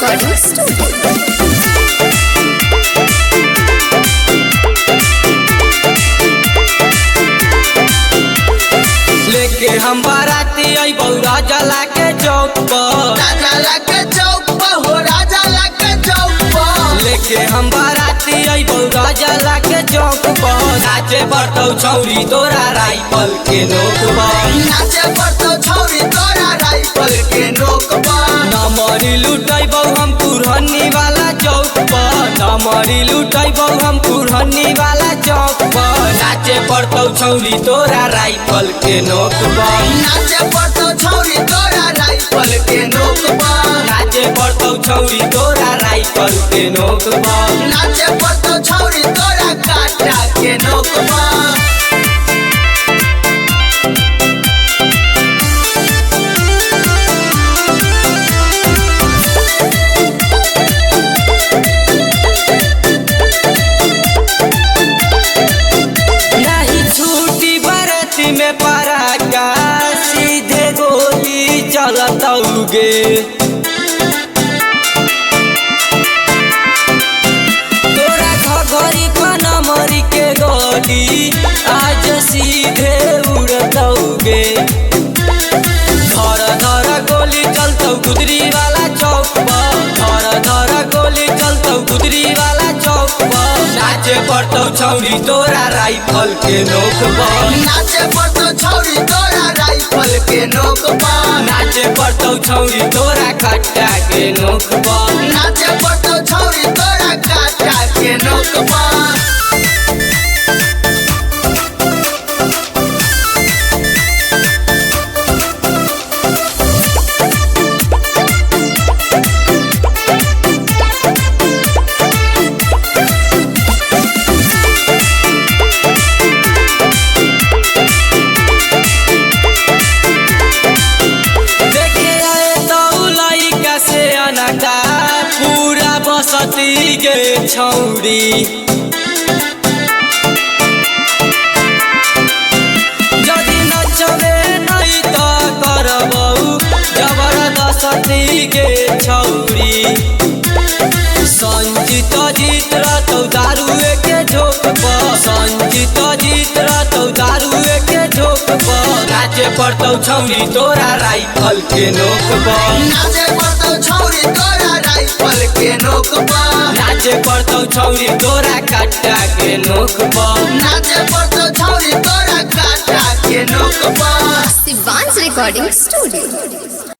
Recording studio. लेके हम बाराती आई बौरा जला के चौक पर, राजा के चौक पर हो, राजा के चौक पर। लेके हम बाराती आई बौरा जला के चौक पर। नाचे बरतौ छौरी तोरा राइफल के नोक पर, नाचे पड़तो छौरी तोरा राइफल के नोक पर। नमरी लुटैबौ हम पुरहनी वाला चौक पर, नमरी लुटैबौ हम पुरहनी वाला चौक पर। नाचे पड़तौ छौरी तोरा राइफल के नोक पर, नाचे पड़तो छौरी तोरा राइफल के नोक पर। नाचे पड़तौ छौरी तोरा राइफल के नोक पर। नाचे पड़तो छौरी तोरा काटा के नोक पर। नहीं छूटी बरती में पराका, सीधे गोली चलतौगे। तोरा घघरी नमरी के गोली आज सीधे उड़तौगे। धर धर गोली चलतौ गुदरी वाला चौक पर, धर धर गोली चलतौ गुदरी वाला चौक पर। नाचे पड़तौ छौरी तोरा राइफल के नोक पर, नाचे पड़तो छौरी तोरा राइफल के नोक पर। नाचे पड़तौ छौरी तोरा कट्टा के नोक पर। नाचे पड़तो छौरी तोरा काटा के नोक पर। देखे आए तो लइका से अनका, पूरा बसती के छौरी। यदि नचबे नहीं तो करबौ जबरदस्ती के छौरी। संजीत जीत रहतौ दारुए के झोंक पर, संजीत जीत रहतौ दारुए के झोंक पर। नाचे पड़तौ छौरी तोरा राइफल के नोक पर, नाचे पड़तो छौरी तोरा राइफल के नोक पर। नाचे पड़तौ छौरी तोरा कट्टा के नोक पर। नाचे पड़तो छौरी तोरा काटा के नोक पर। Shivansh recording studio.